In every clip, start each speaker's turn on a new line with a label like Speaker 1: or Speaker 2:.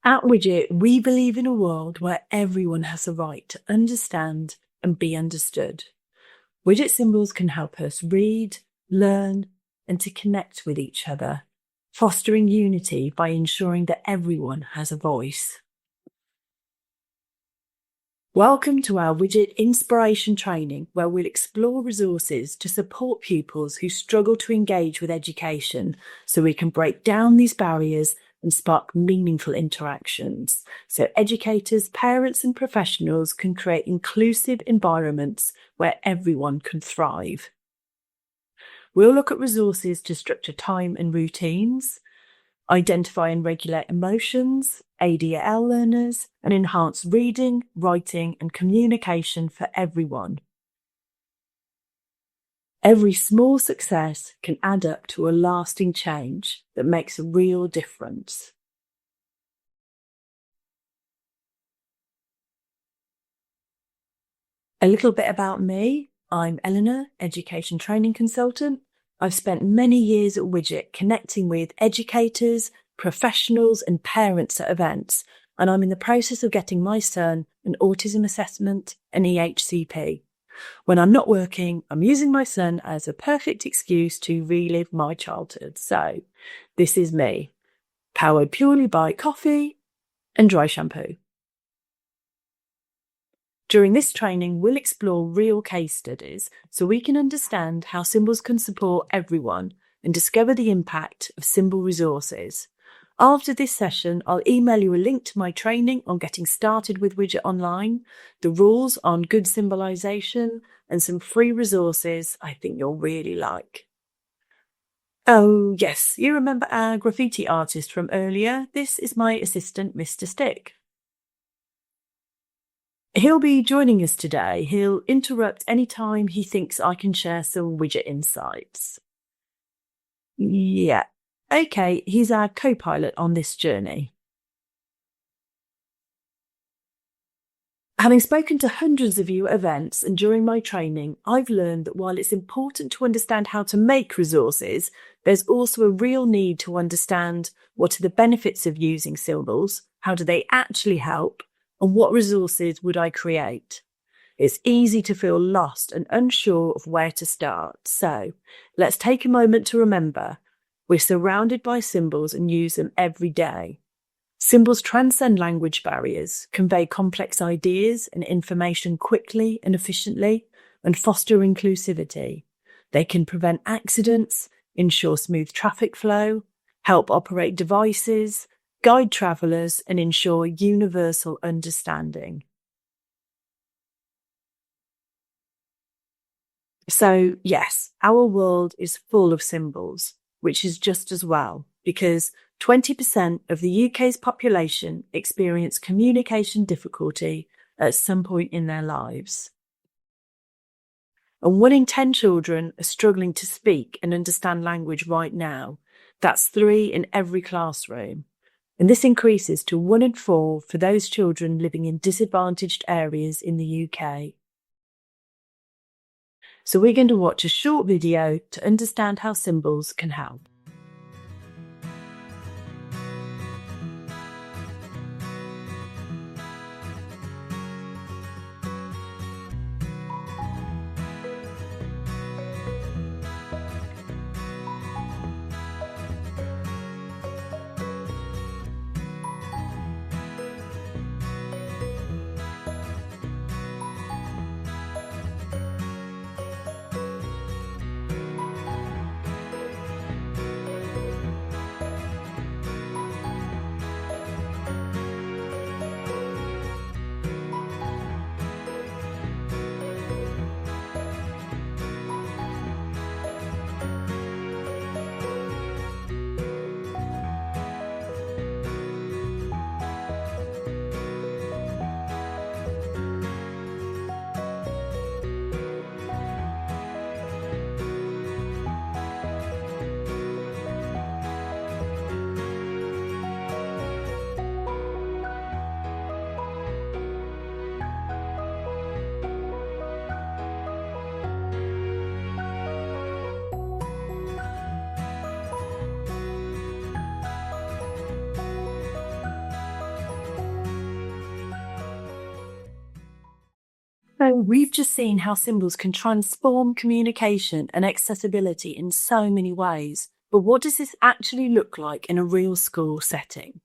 Speaker 1: At Widgit, we believe in a world where everyone has the right to understand and be understood. Widget symbols can help us read, learn, and to connect with each other, fostering unity by ensuring that everyone has a voice. Welcome to our Widget Inspiration Training, where we'll explore resources to support pupils who struggle to engage with education so we can break down these barriers and spark meaningful interactions, so educators, parents and professionals can create inclusive environments where everyone can thrive. We'll look at resources to structure time and routines, identify and regulate emotions, ADL learners, and enhance reading, writing and communication for everyone. Every small success can add up to a lasting change that makes a real difference. A little bit about me. I'm Eleanor, Education Training Consultant. I've spent many years at Widgit connecting with educators, professionals and parents at events, and I'm in the process of getting my son an autism assessment and EHCP. When I'm not working, I'm using my son as a perfect excuse to relive my childhood. So this is me, powered purely by coffee and dry shampoo. During this training, we'll explore real case studies so we can understand how symbols can support everyone and discover the impact of symbol resources. After this session, I'll email you a link to my training on getting started with Widget Online, the rules on good symbolization, and some free resources I think you'll really like. Oh yes, you remember our graffiti artist from earlier? This is my assistant, Mr. Stick. He'll be joining us today. He'll interrupt any time he thinks I can share some Widget insights. Yeah. Okay, he's our co-pilot on this journey. Having spoken to hundreds of you at events and during my training, I've learned that while it's important to understand how to make resources, there's also a real need to understand what are the benefits of using symbols, how do they actually help, and what resources would I create? It's easy to feel lost and unsure of where to start. So let's take a moment to remember we're surrounded by symbols and use them every day. Symbols transcend language barriers, convey complex ideas and information quickly and efficiently, and foster inclusivity. They can prevent accidents, ensure smooth traffic flow, help operate devices, guide travellers, and ensure universal understanding. So yes, our world is full of symbols, which is just as well, because 20% of the UK's population experience communication difficulty at some point in their lives. And 1 in 10 children are struggling to speak and understand language right now. That's 3 in every classroom. And this increases to 1 in 4 for those children living in disadvantaged areas in the UK. So we're going to watch a short video to understand how symbols can help. So we've just seen how symbols can transform communication and accessibility in so many ways. But what does this actually look like in a real school setting?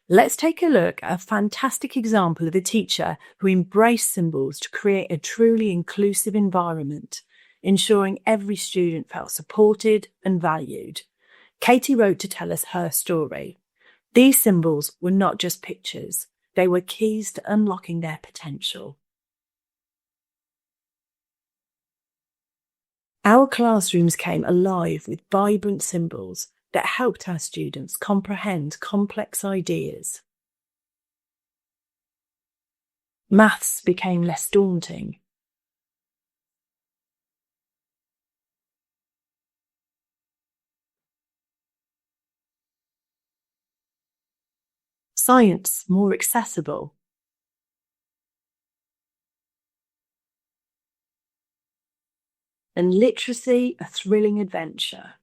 Speaker 1: Let's take a look at a fantastic example of a teacher who embraced symbols to create a truly inclusive environment, ensuring every student felt supported and valued. Katie wrote to tell us her story. These symbols were not just pictures, they were keys to unlocking their potential. Our classrooms came alive with vibrant symbols that helped our students comprehend complex ideas. Maths became less daunting. Science more accessible. And literacy a thrilling adventure.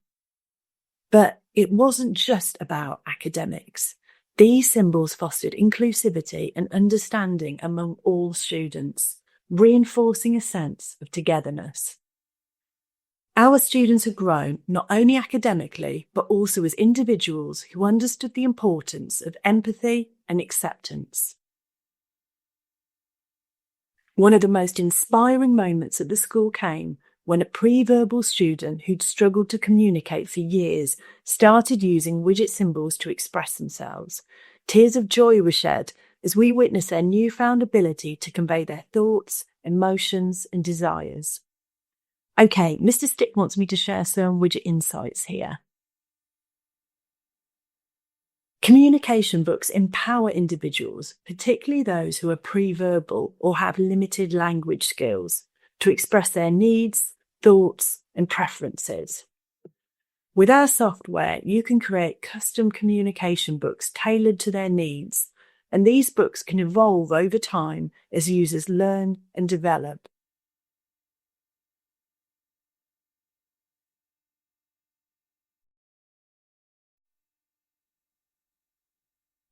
Speaker 1: But it wasn't just about academics. These symbols fostered inclusivity and understanding among all students, reinforcing a sense of togetherness. Our students have grown not only academically, but also as individuals who understood the importance of empathy and acceptance. One of the most inspiring moments at the school came when a pre-verbal student who'd struggled to communicate for years started using Widgit symbols to express themselves. Tears of joy were shed as we witnessed their newfound ability to convey their thoughts, emotions, and desires. Okay, Mr. Stick wants me to share some Widgit insights here. Communication books empower individuals, particularly those who are pre-verbal or have limited language skills, to express their needs, thoughts, and preferences. With our software, you can create custom communication books tailored to their needs, and these books can evolve over time as users learn and develop.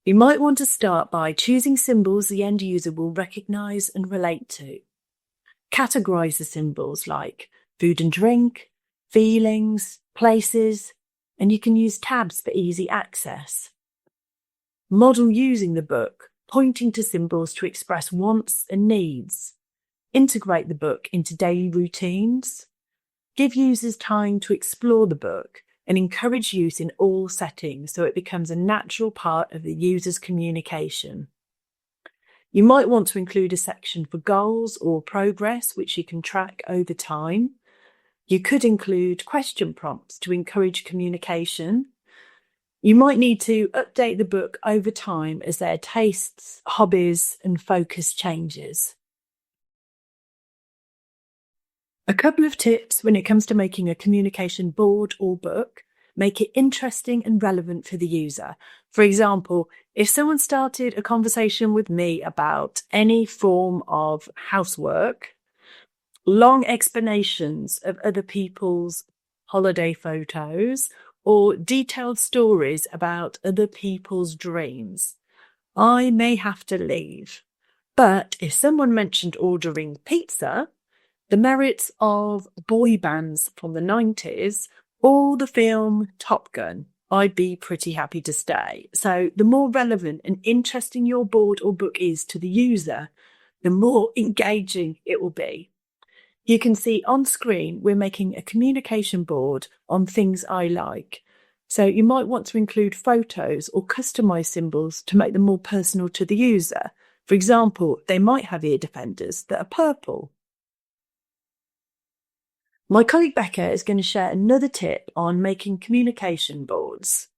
Speaker 1: You might want to start by choosing symbols the end user will recognize and relate to. Categorize the symbols like food and drink, feelings, places, and you can use tabs for easy access. Model using the book, pointing to symbols to express wants and needs. Integrate the book into daily routines. Give users time to explore the book and encourage use in all settings so it becomes a natural part of the user's communication. You might want to include a section for goals or progress, which you can track over time. You could include question prompts to encourage communication. You might need to update the book over time as their tastes, hobbies, and focus changes. A couple of tips when it comes to making a communication board or book. Make it interesting and relevant for the user. For example, if someone started a conversation with me about any form of housework, long explanations of other people's holiday photos, or detailed stories about other people's dreams, I may have to leave. But if someone mentioned ordering pizza, the merits of boy bands from the 90s, or the film Top Gun, I'd be pretty happy to stay. So the more relevant and interesting your board or book is to the user, the more engaging it will be. You can see on screen, we're making a communication board on things I like. So you might want to include photos or customize symbols to make them more personal to the user. For example, they might have ear defenders that are purple. My colleague Becca is going to share another tip on making communication boards.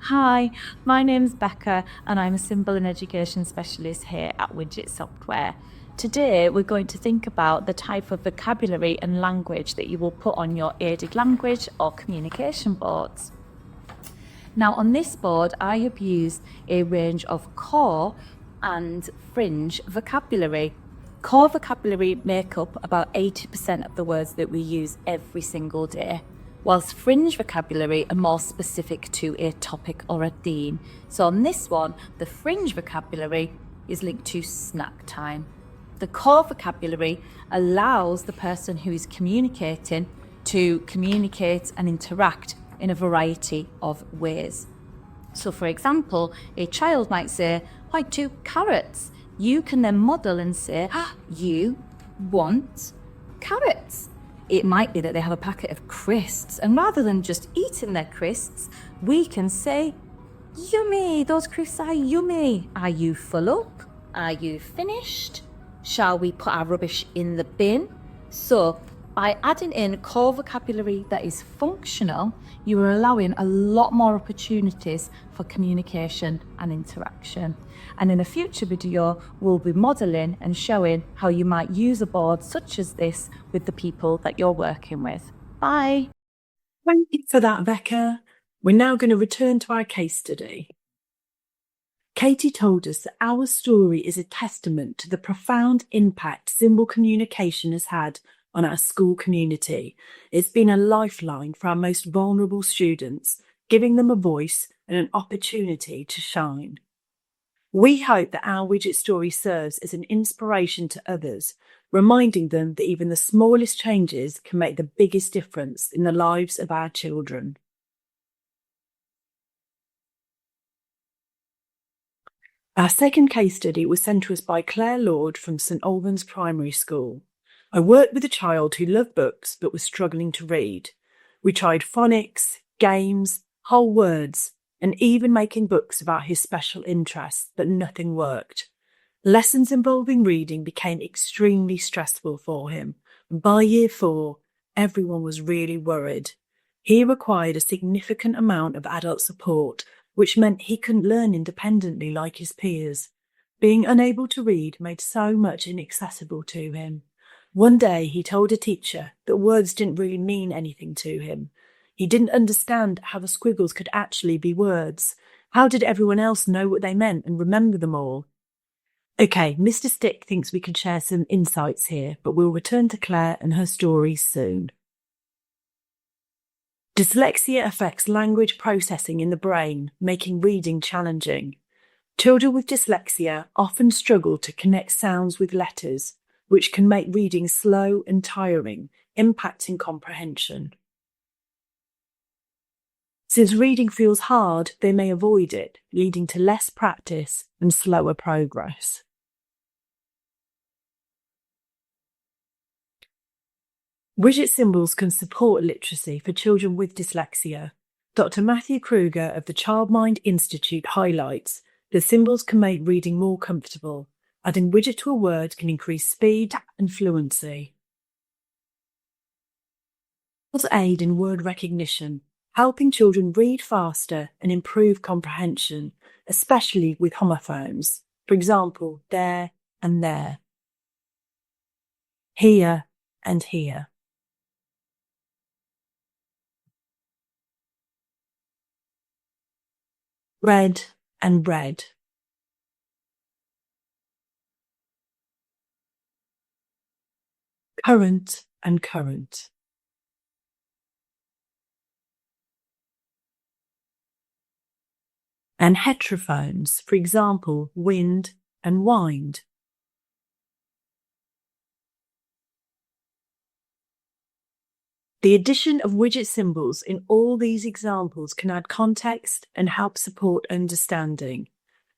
Speaker 2: Hi, my name's Becca and I'm a symbol and education specialist here at Widgit Software. Today we're going to think about the type of vocabulary and language that you will put on your aided language or communication boards. Now on this board I have used a range of core and fringe vocabulary. Core vocabulary make up about 80% of the words that we use every single day. whilst fringe vocabulary are more specific to a topic or a theme. So on this one, the fringe vocabulary is linked to snack time. The core vocabulary allows the person who is communicating to communicate and interact in a variety of ways. So for example, a child might say, "I like 2 carrots." You can then model and say, "You want carrots." It might be that they have a packet of crisps, and rather than just eating their crisps, we can say, "Yummy, those crisps are yummy. Are you full up? Are you finished? Shall we put our rubbish in the bin?" So by adding in core vocabulary that is functional, you are allowing a lot more opportunities for communication and interaction. And in a future video, we'll be modelling and showing how you might use a board such as this with the people that you're working with. Bye.
Speaker 1: Thank you for that, Becca. We're now going to return to our case study. Katie told us that our story is a testament to the profound impact symbol communication has had on our school community. It's been a lifeline for our most vulnerable students, giving them a voice and an opportunity to shine. We hope that our widget story serves as an inspiration to others, reminding them that even the smallest changes can make the biggest difference in the lives of our children. Our second case study was sent to us by Claire Lord from St Albans Primary School. I worked with a child who loved books but was struggling to read. We tried phonics, games, whole words, and even making books about his special interests, but nothing worked. Lessons involving reading became extremely stressful for him, and by year 4, everyone was really worried. He required a significant amount of adult support, which meant he couldn't learn independently like his peers. Being unable to read made so much inaccessible to him. One day he told a teacher that words didn't really mean anything to him. He didn't understand how the squiggles could actually be words. How did everyone else know what they meant and remember them all? Okay, Mr. Stick thinks we can share some insights here, but we'll return to Claire and her stories soon. Dyslexia affects language processing in the brain, making reading challenging. Children with dyslexia often struggle to connect sounds with letters, which can make reading slow and tiring, impacting comprehension. Since reading feels hard, they may avoid it, leading to less practice and slower progress. Widget symbols can support literacy for children with dyslexia. Dr. Matthew Kruger of the Childmind Institute highlights that symbols can make reading more comfortable. Adding widget to a word can increase speed and fluency. Symbols aid in word recognition, helping children read faster and improve comprehension, especially with homophones. For example, there and there. Here and here. Red and red. Current and current. And heterophones, for example, wind and wind. The addition of widget symbols in all these examples can add context and help support understanding.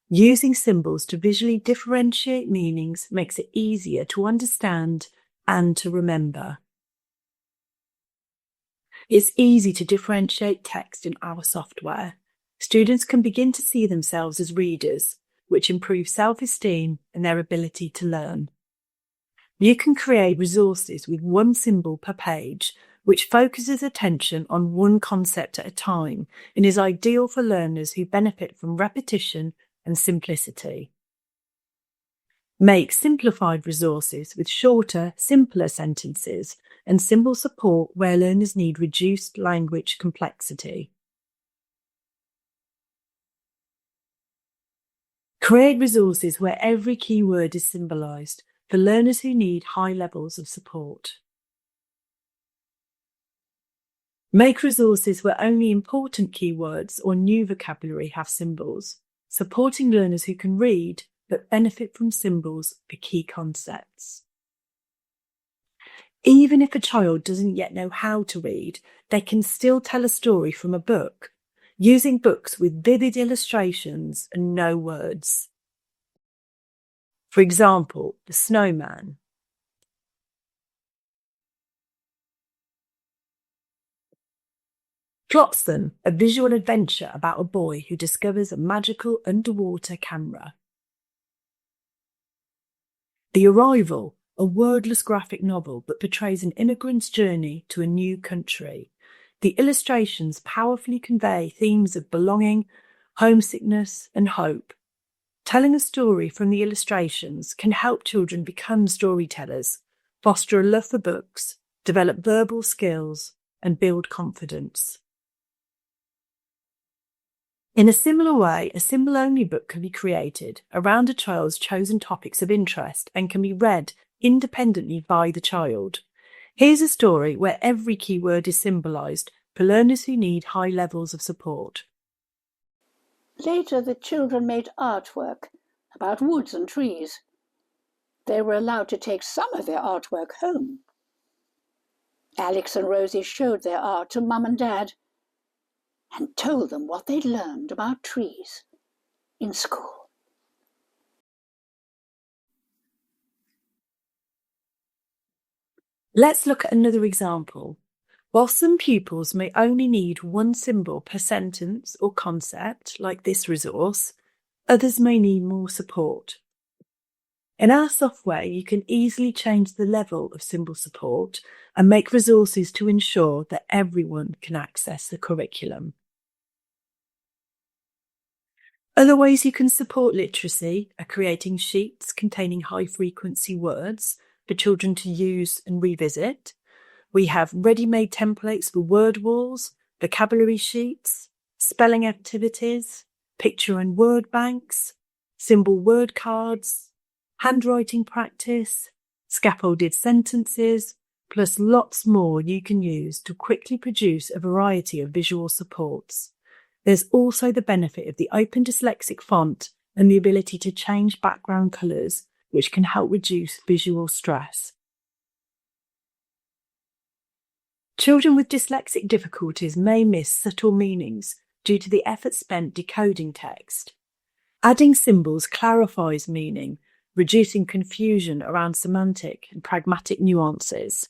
Speaker 1: Using symbols to visually differentiate meanings makes it easier to understand and to remember. It's easy to differentiate text in our software. Students can begin to see themselves as readers, which improves self-esteem and their ability to learn. You can create resources with one symbol per page, which focuses attention on one concept at a time and is ideal for learners who benefit from repetition and simplicity. Make simplified resources with shorter, simpler sentences and symbol support where learners need reduced language complexity. Create resources where every keyword is symbolised for learners who need high levels of support. Make resources where only important keywords or new vocabulary have symbols, supporting learners who can read but benefit from symbols for key concepts. Even if a child doesn't yet know how to read, they can still tell a story from a book, using books with vivid illustrations and no words. For example, The Snowman. Flotsam, a visual adventure about a boy who discovers a magical underwater camera. The Arrival, a wordless graphic novel that portrays an immigrant's journey to a new country. The illustrations powerfully convey themes of belonging, homesickness, and hope. Telling a story from the illustrations can help children become storytellers, foster a love for books, develop verbal skills, and build confidence. In a similar way, a symbol-only book can be created around a child's chosen topics of interest and can be read independently by the child. Here's a story where every keyword is symbolised for learners who need high levels of support.
Speaker 3: Later, the children made artwork about woods and trees. They were allowed to take some of their artwork home. Alex and Rosie showed their art to Mum and Dad and told them what they'd learned about trees in school.
Speaker 1: Let's look at another example. While some pupils may only need one symbol per sentence or concept, like this resource, others may need more support. In our software, you can easily change the level of symbol support and make resources to ensure that everyone can access the curriculum. Other ways you can support literacy are creating sheets containing high-frequency words for children to use and revisit. We have ready-made templates for word walls, vocabulary sheets, spelling activities, picture and word banks, symbol word cards, handwriting practice, scaffolded sentences, plus lots more you can use to quickly produce a variety of visual supports. There's also the benefit of the Open Dyslexic font and the ability to change background colours, which can help reduce visual stress. Children with dyslexic difficulties may miss subtle meanings due to the effort spent decoding text. Adding symbols clarifies meaning, reducing confusion around semantic and pragmatic nuances.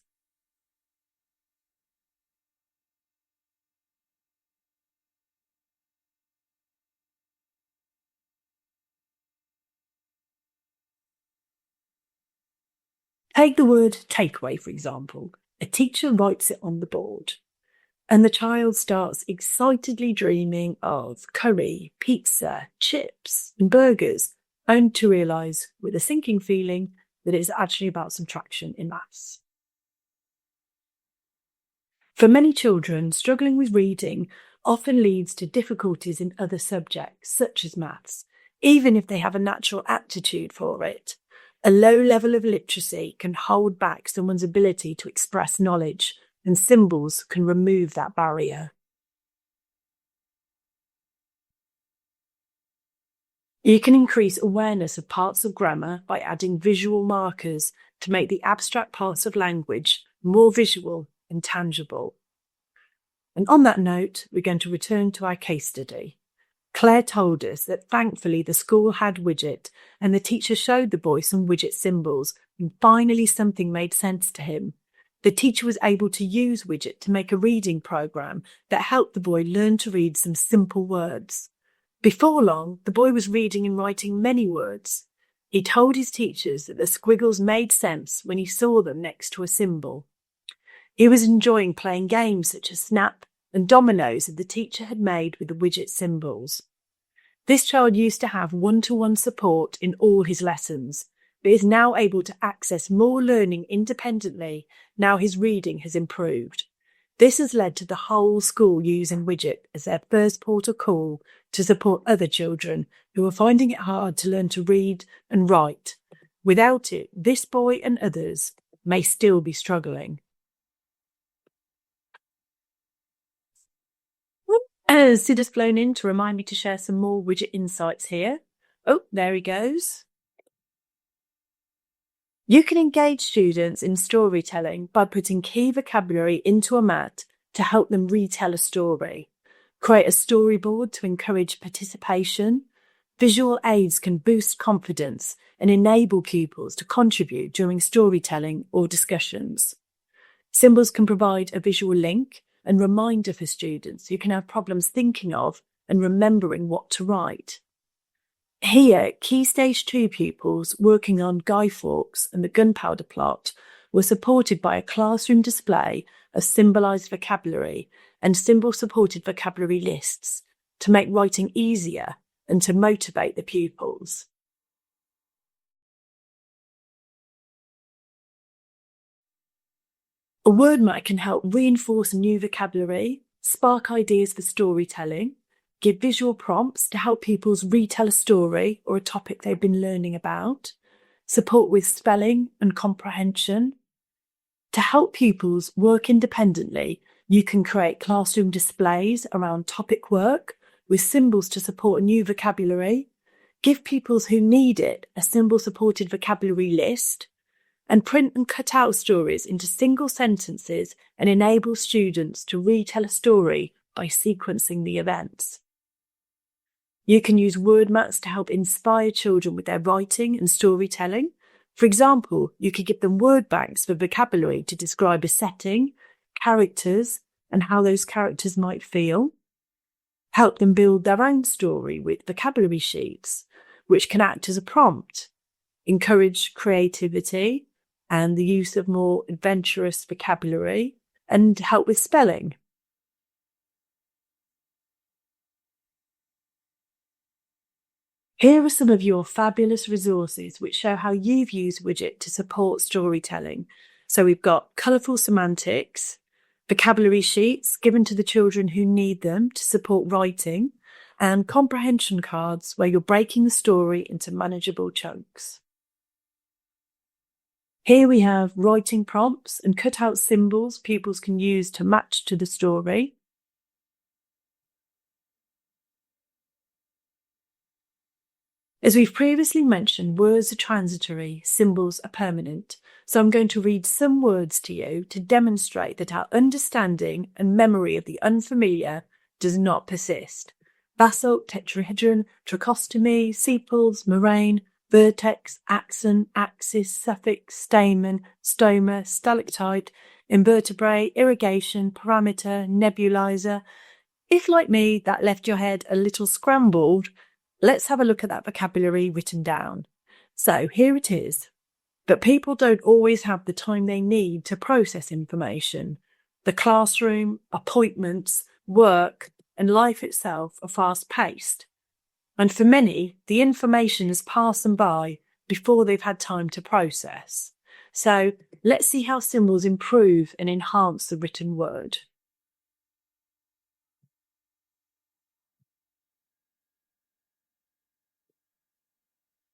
Speaker 1: Take the word takeaway, for example. A teacher writes it on the board, and the child starts excitedly dreaming of curry, pizza, chips, and burgers, only to realise, with a sinking feeling, that it's actually about subtraction in maths. For many children, struggling with reading often leads to difficulties in other subjects, such as maths, even if they have a natural aptitude for it. A low level of literacy can hold back someone's ability to express knowledge, and symbols can remove that barrier. You can increase awareness of parts of grammar by adding visual markers to make the abstract parts of language more visual and tangible. And on that note, we're going to return to our case study. Claire told us that thankfully the school had Widgit, and the teacher showed the boy some Widgit symbols, and finally something made sense to him. The teacher was able to use Widgit to make a reading program that helped the boy learn to read some simple words. Before long, the boy was reading and writing many words. He told his teachers that the squiggles made sense when he saw them next to a symbol. He was enjoying playing games such as Snap and dominoes that the teacher had made with the Widgit symbols. This child used to have one-to-one support in all his lessons, but is now able to access more learning independently now his reading has improved. This has led to the whole school using Widgit as their first port of call to support other children who are finding it hard to learn to read and write. Without it, this boy and others may still be struggling. Sid has flown in to remind me to share some more widget insights here. Oh, there he goes. You can engage students in storytelling by putting key vocabulary into a mat to help them retell a story. Create a storyboard to encourage participation. Visual aids can boost confidence and enable pupils to contribute during storytelling or discussions. Symbols can provide a visual link and reminder for students who can have problems thinking of and remembering what to write. Here, Key Stage 2 pupils working on Guy Fawkes and the Gunpowder Plot were supported by a classroom display of symbolised vocabulary and symbol-supported vocabulary lists to make writing easier and to motivate the pupils. A word map can help reinforce new vocabulary, spark ideas for storytelling, give visual prompts to help pupils retell a story or a topic they've been learning about, support with spelling and comprehension. To help pupils work independently, you can create classroom displays around topic work with symbols to support new vocabulary, give pupils who need it a symbol-supported vocabulary list, and print and cut out stories into single sentences and enable students to retell a story by sequencing the events. You can use word maps to help inspire children with their writing and storytelling. For example, you could give them word banks for vocabulary to describe a setting, characters, and how those characters might feel. Help them build their own story with vocabulary sheets, which can act as a prompt, encourage creativity and the use of more adventurous vocabulary, and help with spelling. Here are some of your fabulous resources which show how you've used Widgit to support storytelling. So we've got colourful semantics, vocabulary sheets given to the children who need them to support writing, and comprehension cards where you're breaking the story into manageable chunks. Here we have writing prompts and cut-out symbols pupils can use to match to the story. As we've previously mentioned, words are transitory, symbols are permanent. So I'm going to read some words to you to demonstrate that our understanding and memory of the unfamiliar does not persist. Basalt, tetrahedron, trichostomy, sepals, moraine, vertex, axon, axis, suffix, stamen, stoma, stalactite, invertebrate, irrigation, parameter, nebulizer. If, like me, that left your head a little scrambled, let's have a look at that vocabulary written down. So here it is. But people don't always have the time they need to process information. The classroom, appointments, work, and life itself are fast-paced. And for many, the information has passed them by before they've had time to process. So let's see how symbols improve and enhance the written word.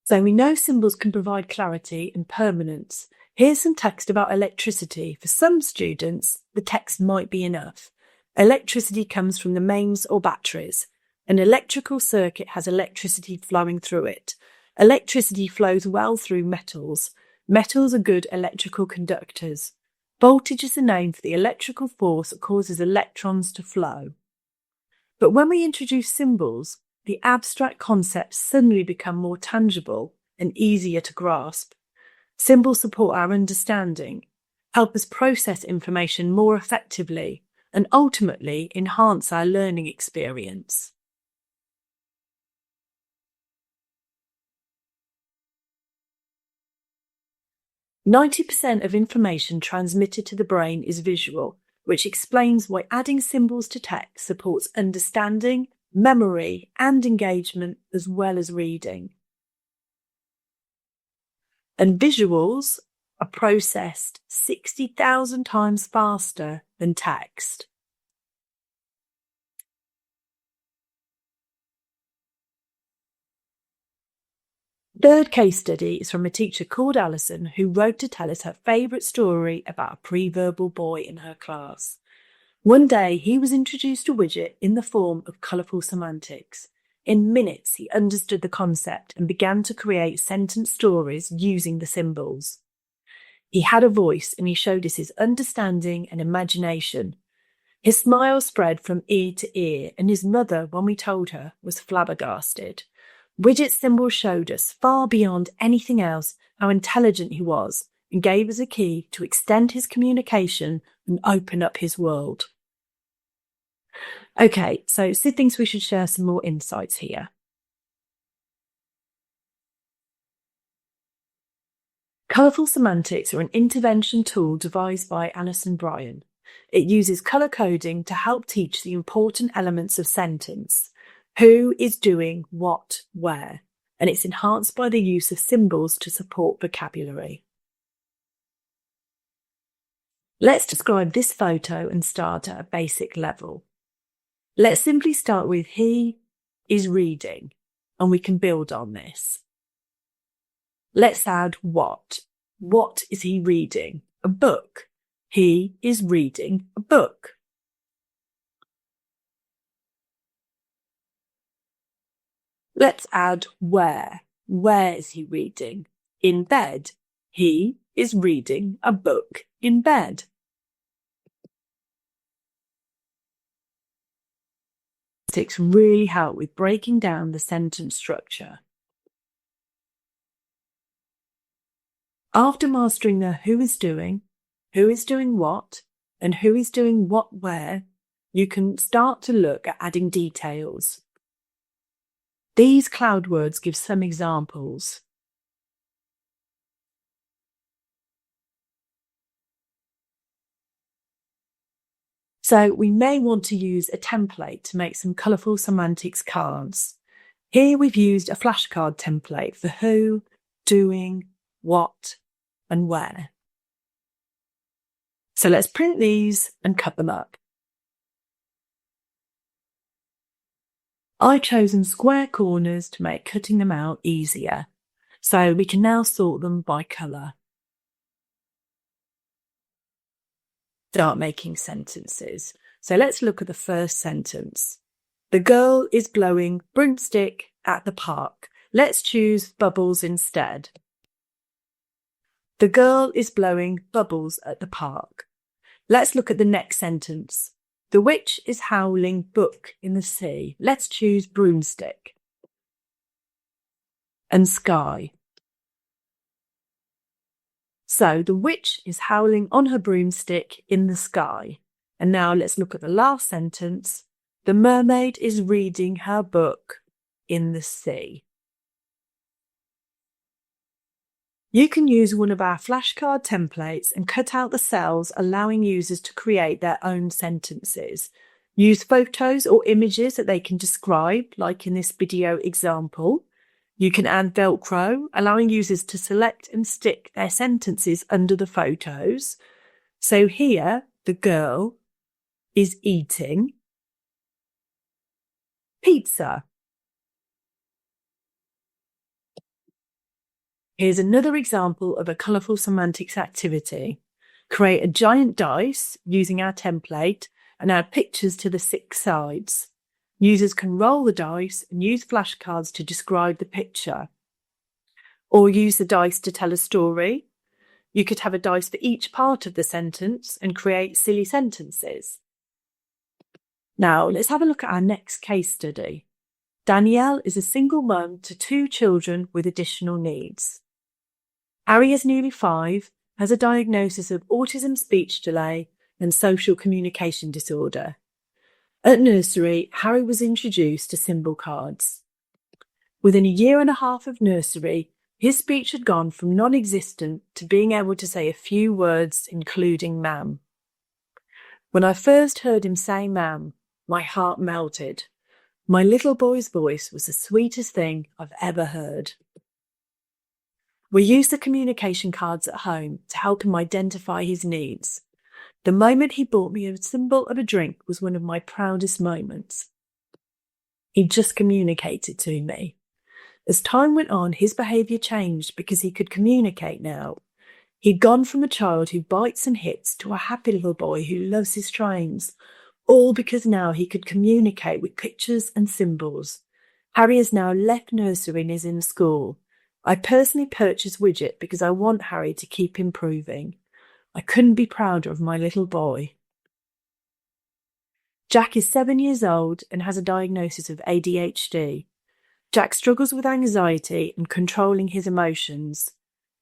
Speaker 1: So we know symbols can provide clarity and permanence. Here's some text about electricity. For some students, the text might be enough. Electricity comes from the mains or batteries. An electrical circuit has electricity flowing through it. Electricity flows well through metals. Metals are good electrical conductors. Voltage is the name for the electrical force that causes electrons to flow. But when we introduce symbols, the abstract concepts suddenly become more tangible and easier to grasp. Symbols support our understanding, help us process information more effectively, and ultimately enhance our learning experience. "90% of information transmitted to the brain is visual, which explains why adding symbols to text supports understanding, memory, and engagement, as well as reading. And visuals are processed 60,000 times faster than text. Third case study is from a teacher called Alison, who wrote to tell us her favourite story about a pre-verbal boy in her class. One day he was introduced to Widgit in the form of colourful semantics. In minutes he understood the concept and began to create sentence stories using the symbols. He had a voice and he showed us his understanding and imagination. His smile spread from ear to ear, and his mother, when we told her, was flabbergasted. Widgit's symbols showed us, far beyond anything else, how intelligent he was, and gave us a key to extend his communication and open up his world. Okay, so Sid thinks we should share some more insights here. Colourful semantics are an intervention tool devised by Alison Bryan. It uses colour coding to help teach the important elements of sentence. Who is doing what, where? And it's enhanced by the use of symbols to support vocabulary. Let's describe this photo and start at a basic level. Let's simply start with he is reading, and we can build on this. Let's add what. What is he reading? A book. He is reading a book. Let's add where. Where is he reading? In bed. He is reading a book in bed. Semantics really help with breaking down the sentence structure. After mastering the who is doing what, and who is doing what where, you can start to look at adding details. These cloud words give some examples. So we may want to use a template to make some colourful semantics cards. Here we've used a flashcard template for who, doing, what, and where. So let's print these and cut them up. I've chosen square corners to make cutting them out easier, so we can now sort them by colour. Start making sentences. So let's look at the first sentence. The girl is blowing broomstick at the park. Let's choose bubbles instead. The girl is blowing bubbles at the park. Let's look at the next sentence. The witch is howling book in the sea. Let's choose broomstick. And sky. So the witch is howling on her broomstick in the sky. And now let's look at the last sentence. The mermaid is reading her book in the sea. You can use one of our flashcard templates and cut out the cells, allowing users to create their own sentences. Use photos or images that they can describe, like in this video example. You can add Velcro, allowing users to select and stick their sentences under the photos. So here, the girl is eating pizza. Here's another example of a colourful semantics activity. Create a giant dice using our template and add pictures to the 6 sides. Users can roll the dice and use flashcards to describe the picture. Or use the dice to tell a story. You could have a dice for each part of the sentence and create silly sentences. Now let's have a look at our next case study. Danielle is a single mum to 2 children with additional needs. Harry is nearly 5, has a diagnosis of autism speech delay and social communication disorder. At nursery, Harry was introduced to symbol cards. Within a year and a half of nursery, his speech had gone from non-existent to being able to say a few words, including ma'am. When I first heard him say ma'am, my heart melted. My little boy's voice was the sweetest thing I've ever heard. We used the communication cards at home to help him identify his needs. The moment he bought me a symbol of a drink was one of my proudest moments. He just communicated to me. As time went on, his behaviour changed because he could communicate now. He'd gone from a child who bites and hits to a happy little boy who loves his trains, all because now he could communicate with pictures and symbols. Harry has now left nursery and is in school. I personally purchased Widgit because I want Harry to keep improving. I couldn't be prouder of my little boy. Jack is 7 years old and has a diagnosis of ADHD. Jack struggles with anxiety and controlling his emotions.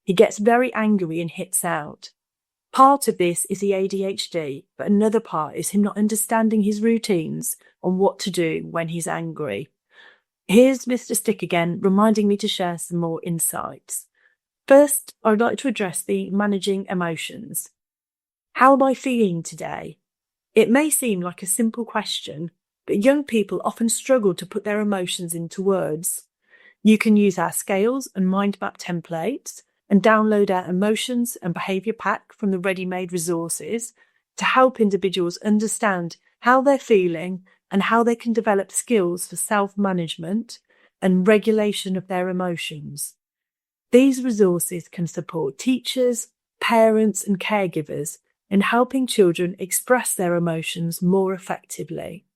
Speaker 1: He gets very angry and hits out. Part of this is the ADHD, but another part is him not understanding his routines and what to do when he's angry. Here's Mr. Stick again, reminding me to share some more insights. First, I'd like to address the managing emotions. How am I feeling today? It may seem like a simple question, but young people often struggle to put their emotions into words. You can use our scales and mind map templates and download our emotions and behaviour pack from the ready-made resources to help individuals understand how they're feeling and how they can develop skills for self-management and regulation of their emotions. These resources can support teachers, parents and caregivers in helping children express their emotions more effectively.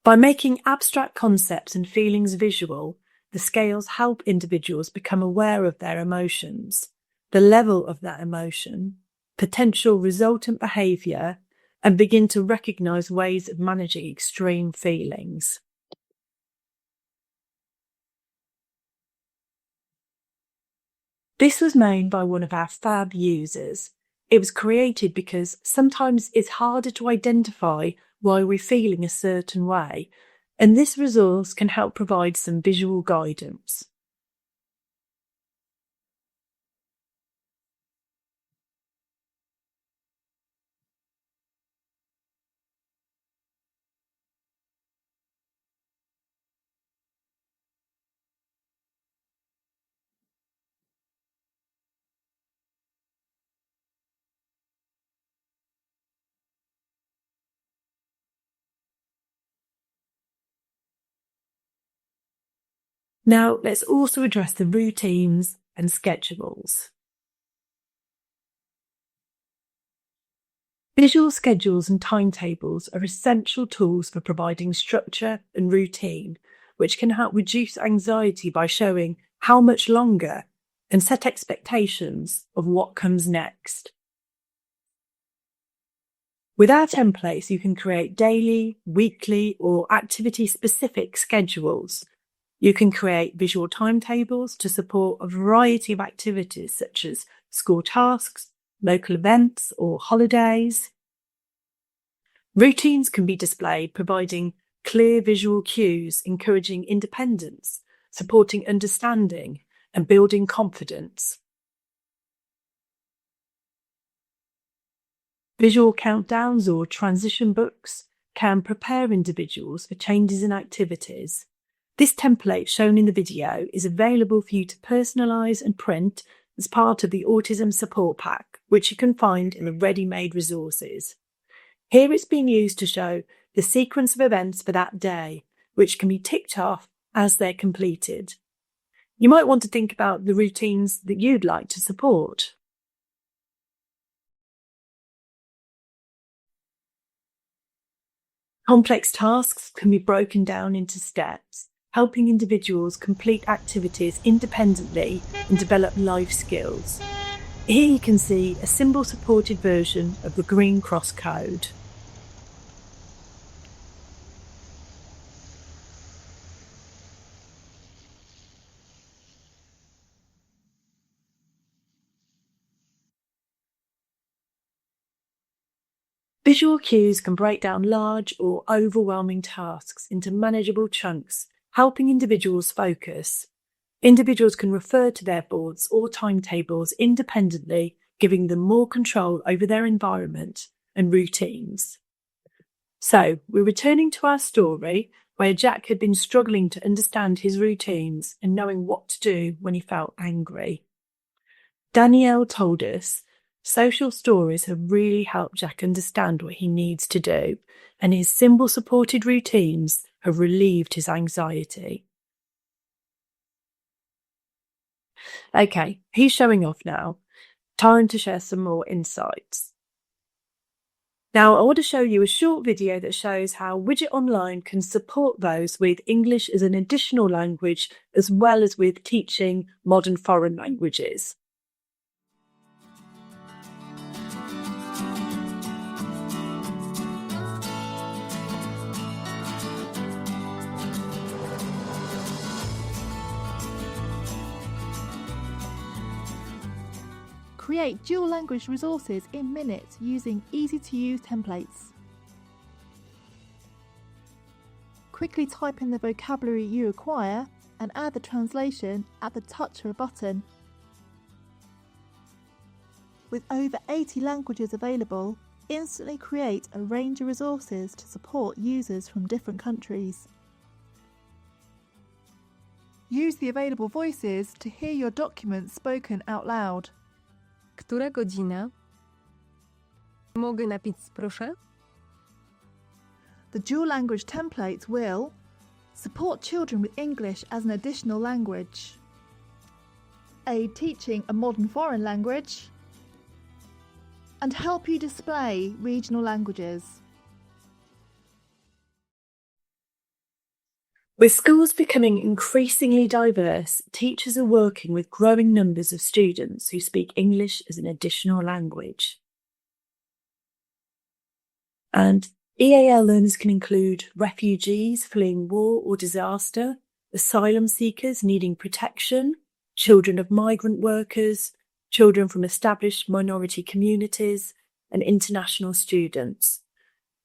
Speaker 1: By making abstract concepts and feelings visual, the scales help individuals become aware of their emotions, the level of that emotion, potential resultant behaviour, and begin to recognise ways of managing extreme feelings. This was made by one of our fab users. It was created because sometimes it's harder to identify why we're feeling a certain way, and this resource can help provide some visual guidance. Now, let's also address the routines and schedules. Visual schedules and timetables are essential tools for providing structure and routine, which can help reduce anxiety by showing how much longer and set expectations of what comes next. With our templates, you can create daily, weekly, or activity-specific schedules. You can create visual timetables to support a variety of activities such as school tasks, local events, or holidays. Routines can be displayed, providing clear visual cues, encouraging independence, supporting understanding, and building confidence. Visual countdowns or transition books can prepare individuals for changes in activities. This template shown in the video is available for you to personalise and print as part of the Autism Support Pack, which you can find in the ready-made resources. Here it's being used to show the sequence of events for that day, which can be ticked off as they're completed. You might want to think about the routines that you'd like to support. Complex tasks can be broken down into steps, helping individuals complete activities independently and develop life skills. Here you can see a symbol-supported version of the green cross code. Visual cues can break down large or overwhelming tasks into manageable chunks, helping individuals focus. Individuals can refer to their boards or timetables independently, giving them more control over their environment and routines. So, we're returning to our story where Jack had been struggling to understand his routines and knowing what to do when he felt angry. Danielle told us social stories have really helped Jack understand what he needs to do, and his symbol-supported routines have relieved his anxiety. Okay, he's showing off now. Time to share some more insights. Now, I want to show you a short video that shows how Widgit Online can support those with English as an additional language, as well as with teaching modern foreign languages.
Speaker 4: Create dual language resources in minutes using easy-to-use templates. Quickly type in the vocabulary you require and add the translation at the touch of a button. With over 80 languages available, instantly create a range of resources to support users from different countries. Use the available voices to hear your documents spoken out loud.
Speaker 5: Która godzina? Mogę napić, proszę?
Speaker 4: The dual language templates will support children with English as an additional language, aid teaching a modern foreign language, and help you display regional languages.
Speaker 1: With schools becoming increasingly diverse, teachers are working with growing numbers of students who speak English as an additional language. And EAL learners can include refugees fleeing war or disaster, asylum seekers needing protection, children of migrant workers, children from established minority communities, and international students.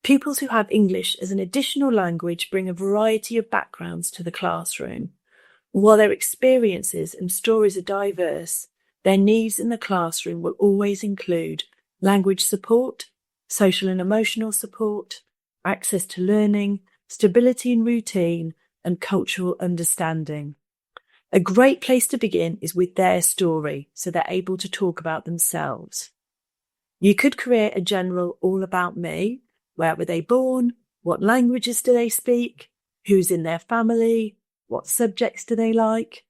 Speaker 1: Pupils who have English as an additional language bring a variety of backgrounds to the classroom. While their experiences and stories are diverse, their needs in the classroom will always include language support, social and emotional support, access to learning, stability and routine, and cultural understanding. A great place to begin is with their story, so they're able to talk about themselves. You could create a general all about me. Where were they born? What languages do they speak? Who's in their family? What subjects do they like?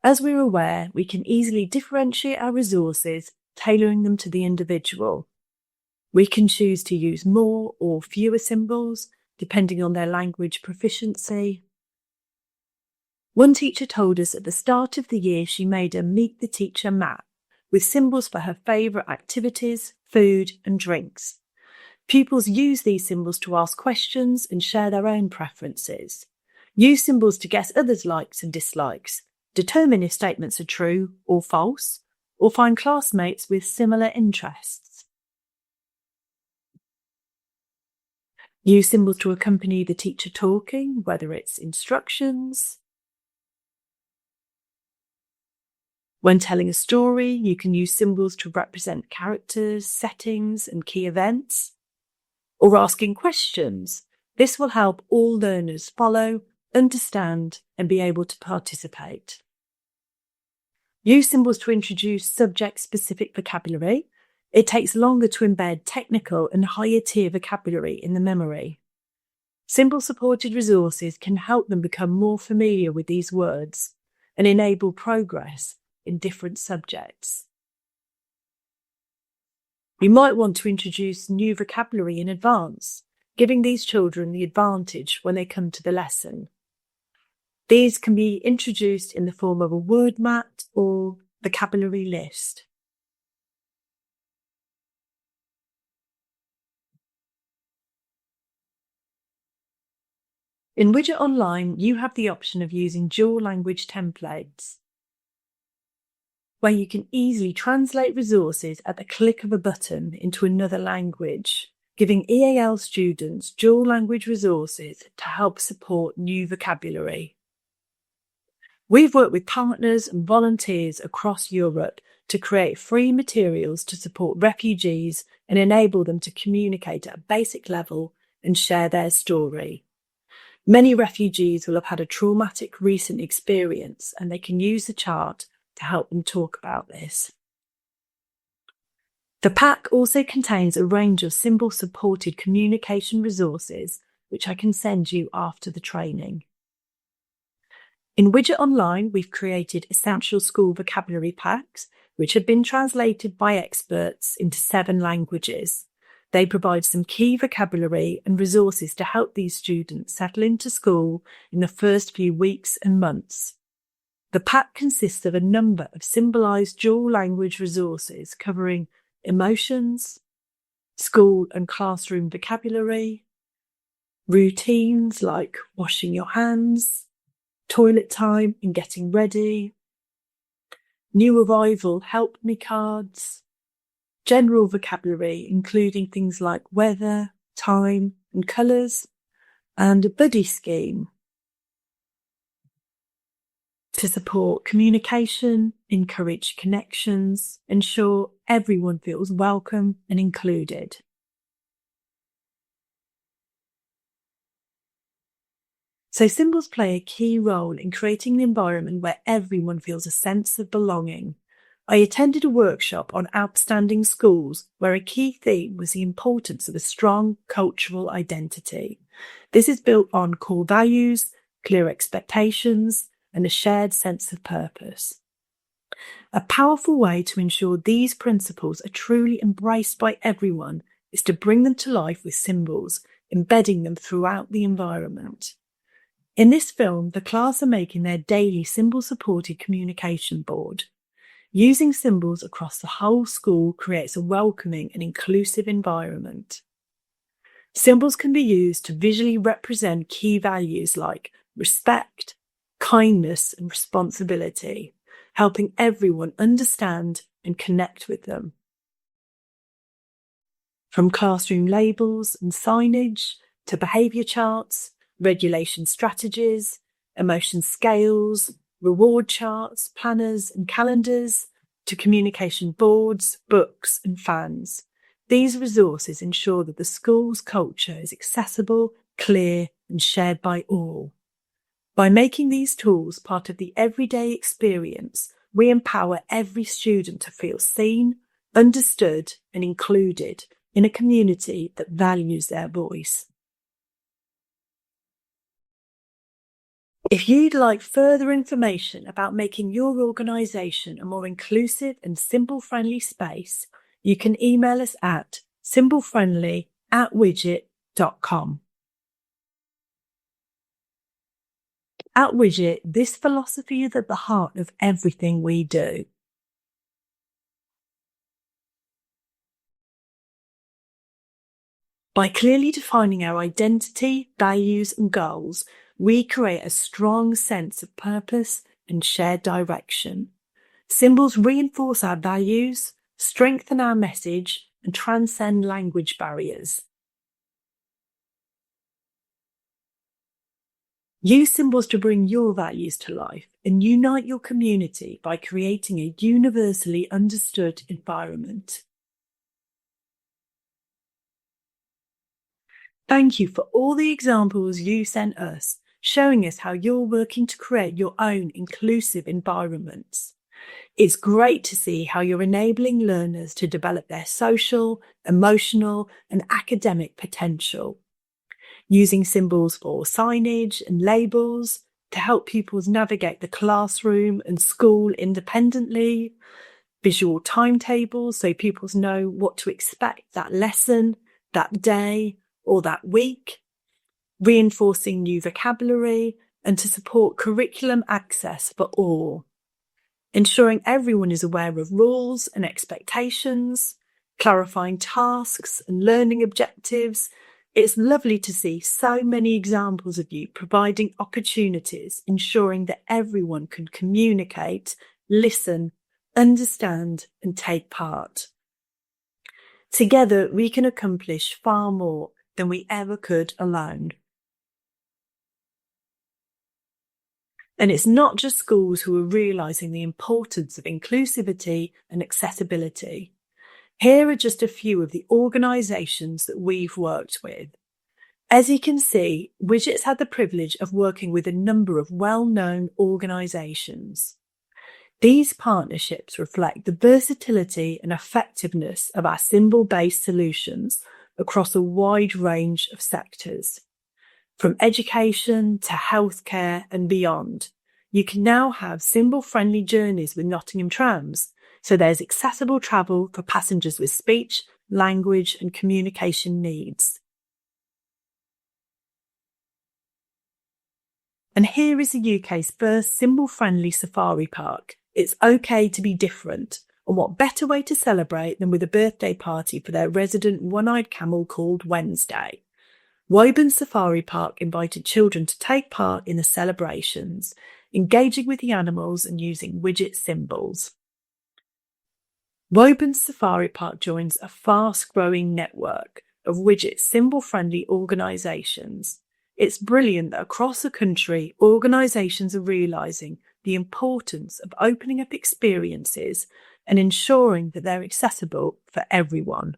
Speaker 1: As we're aware, we can easily differentiate our resources, tailoring them to the individual. We can choose to use more or fewer symbols, depending on their language proficiency. One teacher told us at the start of the year she made a Meet the Teacher map with symbols for her favourite activities, food and drinks. Pupils use these symbols to ask questions and share their own preferences. Use symbols to guess others' likes and dislikes, determine if statements are true or false, or find classmates with similar interests. Use symbols to accompany the teacher talking, whether it's instructions. When telling a story, you can use symbols to represent characters, settings, and key events. Or asking questions. This will help all learners follow, understand, and be able to participate. Use symbols to introduce subject-specific vocabulary. It takes longer to embed technical and higher-tier vocabulary in the memory. Symbol-supported resources can help them become more familiar with these words and enable progress in different subjects. You might want to introduce new vocabulary in advance, giving these children the advantage when they come to the lesson. These can be introduced in the form of a word mat or vocabulary list. In Widgit Online, you have the option of using dual language templates, where you can easily translate resources at the click of a button into another language, giving EAL students dual language resources to help support new vocabulary. We've worked with partners and volunteers across Europe to create free materials to support refugees and enable them to communicate at a basic level and share their story. Many refugees will have had a traumatic recent experience, and they can use the chart to help them talk about this. The pack also contains a range of symbol-supported communication resources, which I can send you after the training. In Widget Online, we've created essential school vocabulary packs, which have been translated by experts into 7 languages. They provide some key vocabulary and resources to help these students settle into school in the first few weeks and months. The pack consists of a number of symbolised dual language resources covering emotions, school and classroom vocabulary, routines like washing your hands, toilet time and getting ready, new arrival help me cards, general vocabulary including things like weather, time and colours, and a buddy scheme to support communication, encourage connections, ensure everyone feels welcome and included. So symbols play a key role in creating an environment where everyone feels a sense of belonging. I attended a workshop on outstanding schools where a key theme was the importance of a strong cultural identity. This is built on core values, clear expectations, and a shared sense of purpose. A powerful way to ensure these principles are truly embraced by everyone is to bring them to life with symbols, embedding them throughout the environment. In this film, the class are making their daily symbol-supported communication board. Using symbols across the whole school creates a welcoming and inclusive environment. Symbols can be used to visually represent key values like respect, kindness and responsibility, helping everyone understand and connect with them. From classroom labels and signage to behaviour charts, regulation strategies, emotion scales, reward charts, planners and calendars, to communication boards, books and fans. These resources ensure that the school's culture is accessible, clear and shared by all. By making these tools part of the everyday experience, we empower every student to feel seen, understood and included in a community that values their voice. If you'd like further information about making your organisation a more inclusive and symbol-friendly space, you can email us at symbolfriendly@widgit.com. At Widgit, this philosophy is at the heart of everything we do. By clearly defining our identity, values and goals, we create a strong sense of purpose and shared direction. Symbols reinforce our values, strengthen our message and transcend language barriers. Use symbols to bring your values to life and unite your community by creating a universally understood environment. Thank you for all the examples you sent us, showing us how you're working to create your own inclusive environments. It's great to see how you're enabling learners to develop their social, emotional, and academic potential. Using symbols for signage and labels to help pupils navigate the classroom and school independently, visual timetables so pupils know what to expect that lesson, that day, or that week, reinforcing new vocabulary, and to support curriculum access for all. Ensuring everyone is aware of rules and expectations, clarifying tasks and learning objectives. It's lovely to see so many examples of you providing opportunities, ensuring that everyone can communicate, listen, understand, and take part. Together, we can accomplish far more than we ever could alone. And it's not just schools who are realising the importance of inclusivity and accessibility. Here are just a few of the organisations that we've worked with. As you can see, Widgit's had the privilege of working with a number of well-known organisations. These partnerships reflect the versatility and effectiveness of our symbol-based solutions across a wide range of sectors. From education to healthcare and beyond, you can now have symbol-friendly journeys with Nottingham trams, so there's accessible travel for passengers with speech, language and communication needs. And here is the UK's first symbol-friendly safari park. It's okay to be different, and what better way to celebrate than with a birthday party for their resident one-eyed camel called Wednesday. Woburn Safari Park invited children to take part in the celebrations, engaging with the animals and using Widgit symbols. Woburn Safari Park joins a fast-growing network of Widgit symbol-friendly organisations. It's brilliant that across the country, organisations are realising the importance of opening up experiences and ensuring that they're accessible for everyone.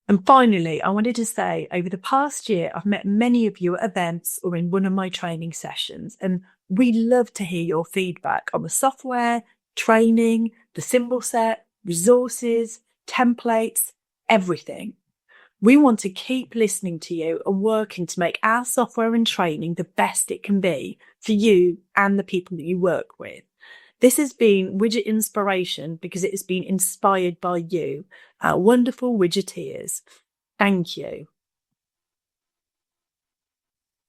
Speaker 1: And finally, I wanted to say, over the past year, I've met many of you at events or in one of my training sessions, and we love to hear your feedback on the software, training, the symbol set, resources, templates, everything. We want to keep listening to you and working to make our software and training the best it can be for you and the people that you work with. This has been Widget Inspiration because it has been inspired by you, our wonderful Widgeteers. Thank you.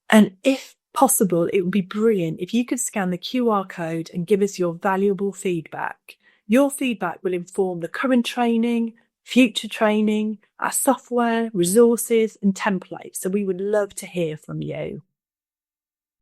Speaker 1: And if possible, it would be brilliant if you could scan the QR code and give us your valuable feedback. Your feedback will inform the current training, future training, our software, resources and templates. So we would love to hear from you.